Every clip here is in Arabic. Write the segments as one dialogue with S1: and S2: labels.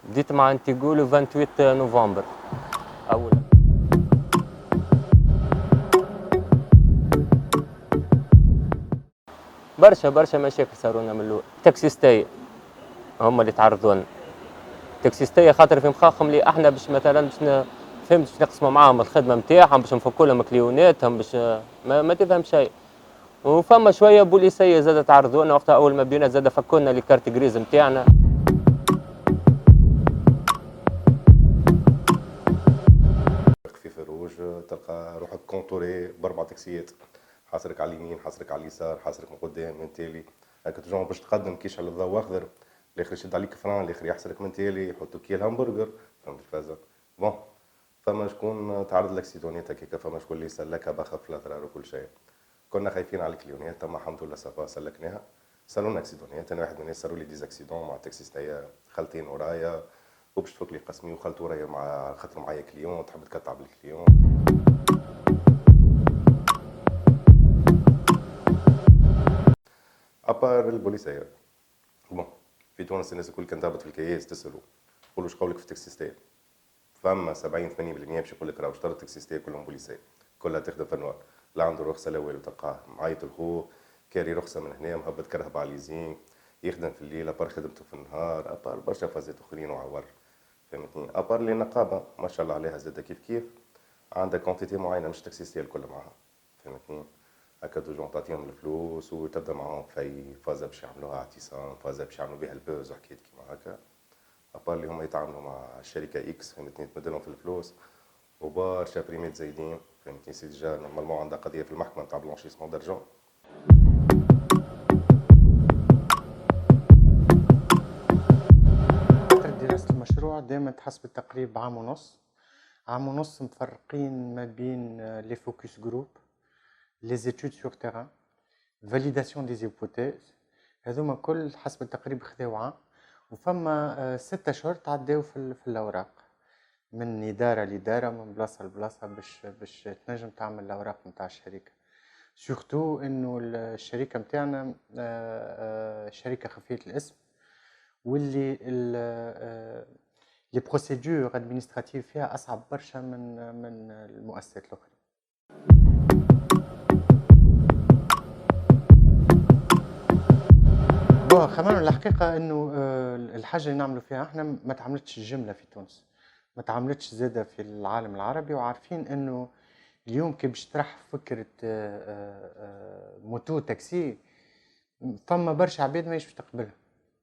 S1: بديت مع انتيغو لو 28 نوفمبر أول. برشا مشاكل صاروا لنا من الأول، تاكسيستية هما اللي تعرضوا لنا، تاكسيستية خاطر في مخاخهم اللي احنا باش مثلا فهمت باش نقسموا معاهم الخدمة نتاعهم، باش نفكوا لهم كليوناتهم، باش ما تفهم شيء. وفما شوية بوليسية زادة تعرضوا لنا وقتها أول ما بدينا زادة فكوا لنا لي كارت جريز نتاعنا.
S2: في فروج تلقى روحك كونتوري باربع تاكسيات، حاصرك على اليمين، حاصرك على اليسار، حاصرك من قدام من تالي. هكا تجمع باش تقدم كيش على الضوء اخضر، الاخر يشد عليك فران، الاخر يحصرك من تالي، يحطوا كي الهمبرجر، فهمت الفازة. بون، فما شكون تعرض لاكسيدونيات هكاكا، فما شكون اللي سلكها بخف في الاضرار وكل شيء. كنا خايفين على الكليونات، اما الحمد لله سافا سلكناها. صاروا اكسيدونيات، انا واحد من الناس صاروا لي ديزاكسيدون مع تاكسيستايا خلطين ورايا، وباش تفك لي قسمي وخلط ورايا مع خاطر معايا كليون تحب تقطع بالكليون. ابار البوليسيه، بون، في تونس الناس الكل كان تهبط في الكياس تسالوا تقولوا اش قولك في التاكسيستات، فما 70 80% باش يقول لك راهو اشتروا التاكسيستات كلهم بوليسيه، كلها تخدم في النوار، لا عنده رخصه لا والو، تلقاه معيط لخوه كاري رخصه من هنا مهبط كرهب على ليزين، يخدم في الليل ابار خدمته في النهار، ابار برشا فازات اخرين وعور. فهمتني، ابار لي النقابه ما شاء الله عليها زاده كيف عندها كونتيتي معينه مش تاكسيستيه الكل معاها. فهمتني، هكا توجور تعطيهم الفلوس وتبدا معاهم في فازة باش يعملوها اعتصام، فازة باش يعملوا بها البوز وحكايات كيما هكا. ابار اللي هما يتعاملوا مع الشركه اكس، فهمتني، تمدلهم في الفلوس وبرشا بريميت زايدين. فهمتني، سي ديجا نورمالمون عندها قضيه في المحكمه تاع بلونشيسمون دارجون.
S3: فترة دراسة المشروع دامت حسب التقريب عام ونص. عام ونص مفرقين ما بين لي فوكس جروب، لي زيتود سور تيران، فاليداسيون دي زيبوتيز، هذوما كل حسب التقريب خذاو عام. وفما 6 أشهر تعداو في الأوراق، من إدارة لإدارة، من بلاصة لبلاصة، باش تنجم تعمل الأوراق متاع الشركة. سورتو إنه الشركة متاعنا شركة خفية الاسم، واللي لي بروسيدور ادمينستراتيف فيها اصعب برشا من المؤسسات الاخرى. بون خمانو الحقيقه انه الحاجه اللي نعملوا فيها احنا ما تعملتش الجمله في تونس، ما تعملتش زاده في العالم العربي، وعارفين انه اليوم كي باش تطرح فكره موتو تاكسي، فما برشا عباد ماهيش باش تقبلها،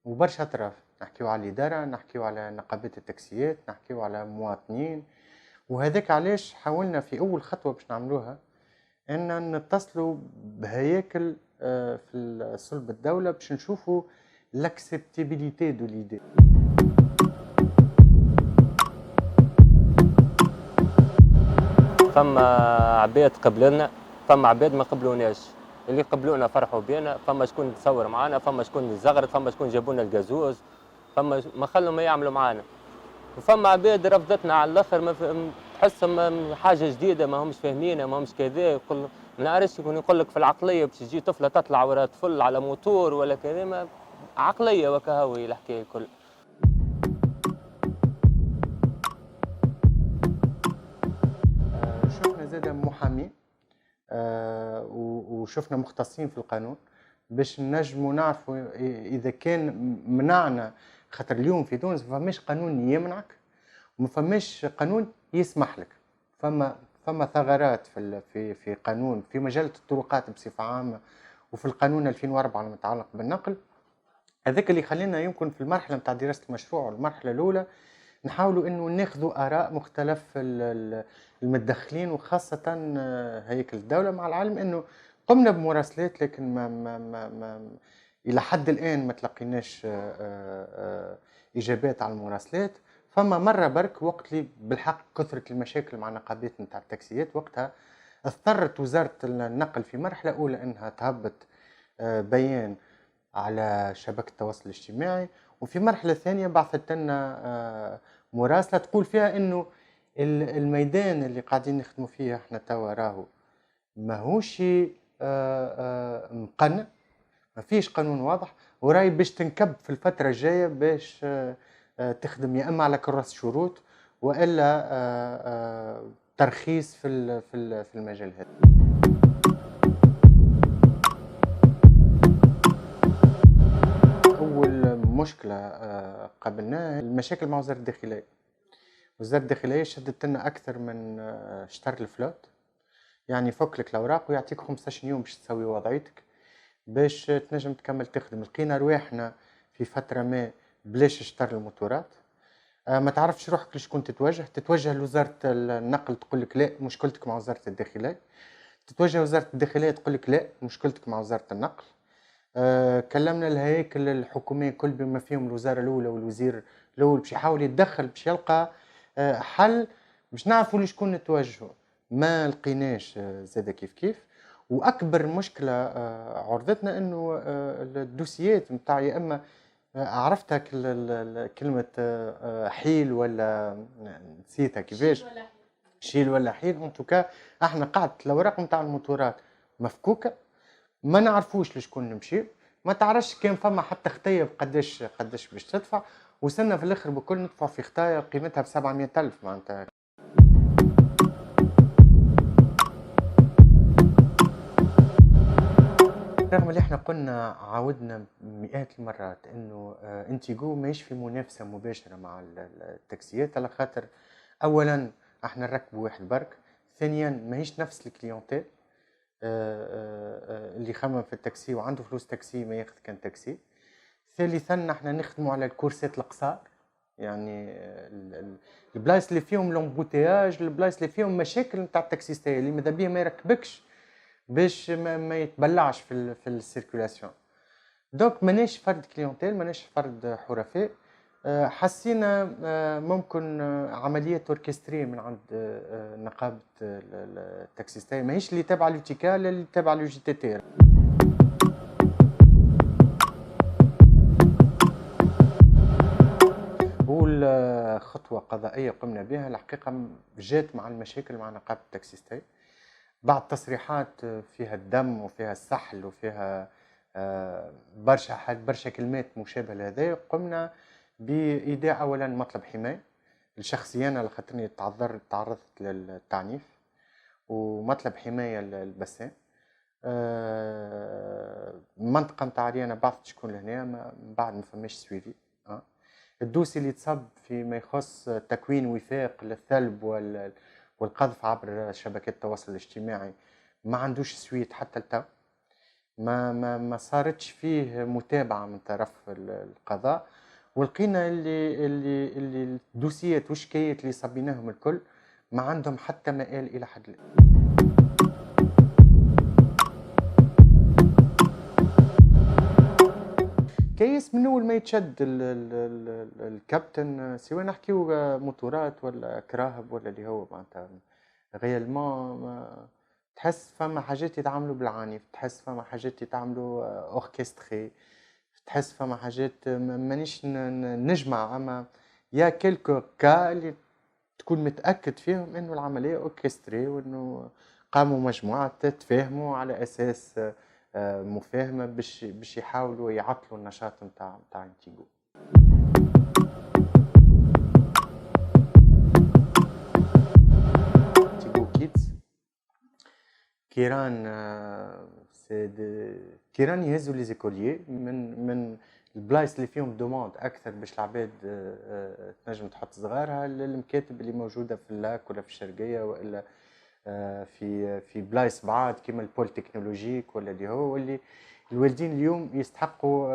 S3: وبرشا اطراف، نحكيو على الاداره، نحكيو على نقابات التاكسيات، نحكيو على مواطنين. وهذاك علاش حاولنا في اول خطوه باش نعملوها ان نتصلوا بهياكل في صلب الدوله باش نشوفوا لاكسبتابيليتي دو ليدي.
S1: فما عباد قبلنا، فما عباد ما قبلوناش، اللي قبلونا فرحوا بينا، فما شكون تصور معانا، فما شكون زغرت، فما شكون جابونا الجازوز، فما ما خلوا ما يعملوا معانا. وفما عباد رفضتنا على الاخر، تحسهم حاجه جديده ما همش فاهمينها، ما همش كذا، يقول ما نعرفش، يكون يقول لك في العقليه باش تجي طفله تطلع ورا طفل على موتور ولا كذا، ما عقليه وكهوي الحكايه الكل.
S3: شفنا زاده محامي وشفنا مختصين في القانون باش نجموا نعرفوا اذا كان منعنا، خاطر اليوم في تونس ما فماش قانون يمنعك وما فماش قانون يسمح لك. فما ثغرات في قانون في مجال الطرقات بصفه عامه، وفي القانون 2004 المتعلق بالنقل. هذاك اللي خلينا يمكن في المرحله نتاع دراسه المشروع، المرحله الاولى، نحاولوا انه ناخذوا اراء مختلف المتدخلين، وخاصه هيكل الدوله، مع العلم انه قمنا بمراسلات، لكن ما الى حد الان ما تلقيناش اجابات على المراسلات. فما مره برك وقت اللي بالحق كثرت المشاكل مع نقابات نتاع التاكسيات، وقتها اضطرت وزاره النقل في مرحله اولى انها تهبط بيان على شبكة التواصل الاجتماعي، وفي مرحلة ثانية بعثت لنا مراسلة تقول فيها انه الميدان اللي قاعدين نخدموا فيه احنا توا راهو ماهوش مقنن، ما فيش قانون واضح، وراي باش تنكب في الفترة الجاية باش تخدم يا اما على كراس شروط والا ترخيص في المجال هذا. اول مشكله قابلناها المشاكل مع وزاره الداخليه. وزاره الداخليه شدت لنا اكثر من شطر الفلوت، يعني يفك لك الاوراق ويعطيك 15 يوم باش تسوي وضعيتك باش تنجم تكمل تخدم. لقينا رواحنا في فتره ما بلاش شطر الموتورات، ما تعرفش روحك لشكون تتوجه لوزاره النقل تقول لك لا مشكلتك مع وزاره الداخليه، تتوجه وزاره الداخليه تقول لك لا مشكلتك مع وزاره النقل. كلمنا الهياكل الحكوميه كل بما فيهم الوزاره الاولى والوزير الاول باش يحاول يتدخل باش يلقى حل باش نعرفوا لشكون نتوجهوا. ما لقيناش زاد كيف. واكبر مشكله عرضتنا انه الدوسيات نتاع يا اما عرفتها كلمه حيل ولا نسيتها كيفاش، شيل ولا حيل ان توكا. احنا قعدت الاوراق نتاع الموتورات مفكوكه، ما نعرفوش لشكون نمشي، ما تعرفش كان فما حتى خطيه قداش باش تدفع. وصلنا في الاخر بكل ندفع في خطايا قيمتها ب 700,000 معناتها. رغم اللي احنا قلنا عاودنا مئات المرات انه انتيجو ماهيش في منافسه مباشره مع التاكسيات، على خاطر اولا احنا نركبوا واحد برك، ثانيا ماهيش نفس الكليونتيل. اللي يخمم في التاكسي وعنده فلوس تاكسي ما ياخذ كان تاكسي. ثالثا احنا نخدموا على الكورسات القصار، يعني البلايص اللي فيهم لومبوتياج، البلايص اللي فيهم مشاكل نتاع التاكسيستيه اللي ماذا بيه ما يركبكش باش ما يتبلعش في السيركولاسيون. دونك ماناش فرد كليونتيل، ماناش فرد حرفاء. حسينا ممكن عملية اوركستري من عند نقابة التاكسيستية، ماهيش اللي تابعة لوتيكال اللي تابعة لو جي تي تي. والخطوة قضائية قمنا بها الحقيقة جات مع المشاكل مع نقابة التاكسيستية بعد تصريحات فيها الدم وفيها السحل وفيها برشا كلمات مشابهة لهذا. قمنا بإيداع أولا مطلب حماية لشخصيا على خاطرني تعرضت للتعنيف، ومطلب حماية للبسام. المنطقة نتاع أنا بعثت شكون لهنا من بعد ما فماش سويفي. الدوسي اللي تصب فيما يخص تكوين وفاق للثلب والقذف عبر شبكات التواصل الاجتماعي ما عندوش سويت حتى التو. ما صارتش فيه متابعة من طرف القضاء. ولقينا اللي الدوسيات والشكايات اللي صبيناهم الكل ما عندهم حتى مآل إلى حد الآن. كيس من أول ما يتشد الكابتن سواء نحكيو موتورات ولا كراهب ولا اللي هو معناتها غيالمون تحس فما حاجات يتعاملوا بالعنف، تحس فما حاجات يتعاملوا اوركستري، تحس فما حاجات مانيش نجمع. اما يا كيلكو كا اللي تكون متاكد فيهم انه العمليه اوركستري وانه قاموا مجموعه تتفاهموا على اساس مفاهمه باش يحاولوا يعطلوا النشاط نتاع انتيجو. انتيجو كيدز كيران كيران يهزوا لي زيكوليي من البلايص اللي فيهم دوموند اكثر باش العباد تنجم تحط صغارها للمكاتب اللي موجوده في اللاك ولا في الشرقيه والا في بلايص بعاد كيما البول تكنولوجيك ولا اللي هو واللي الوالدين اليوم يستحقوا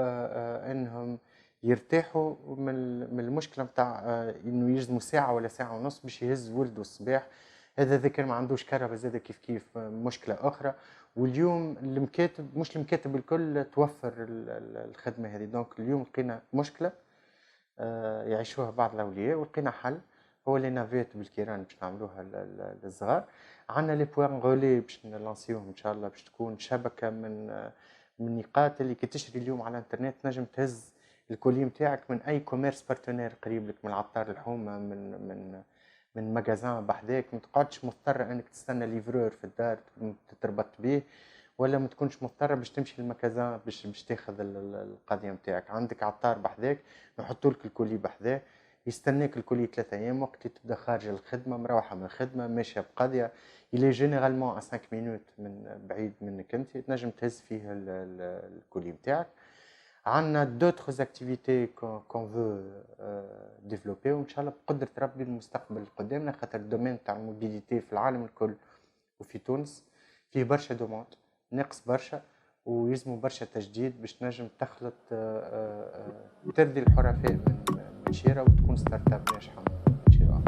S3: انهم يرتاحوا من المشكله نتاع انه يلزموا ساعه ولا ساعه ونص باش يهز ولده الصباح. هذا ذكر ما عندوش كهرباء زاد كيف مشكله اخرى. واليوم المكاتب مش المكاتب الكل توفر الخدمه هذه. دونك اليوم لقينا مشكله يعيشوها بعض الاولياء ولقينا حل هو لي نافيت بالكيران باش نعملوها للصغار. عندنا لي بوان غولي باش نلانسيوهم ان شاء الله باش تكون شبكه من النقاط اللي كي تشري اليوم على الانترنت تنجم تهز الكولي نتاعك من اي كوميرس بارتنير قريب لك، من العطار الحومه من مجازان بحذاك. ما تقعدش مضطر انك تستنى ليفرور في الدار تتربط به ولا ما تكونش مضطر باش تمشي للمكازان باش تاخذ القضيه نتاعك. عندك عطار بحذاك نحطوا لك الكولي بحذاه، يستناك الكولي 3 ايام وقت اللي تبدا خارجه الخدمه مروحه من الخدمه ماشيه بقضيه اللي جينيرالمون 5 مينوت من بعيد منك انت تنجم تهز فيه الكولي نتاعك. عندنا دوترز اكتيفيتي كون فو ديفلوبي وان شاء الله بقدره ربي المستقبل قدامنا، خاطر الدومين تاع الموبيليتي في العالم الكل وفي تونس فيه برشا دوموند ناقص برشا، ويلزموا برشا تجديد باش تنجم تخلط ترضي الحرفاء من شيرة وتكون ستارت اب ناجحه من شيرة.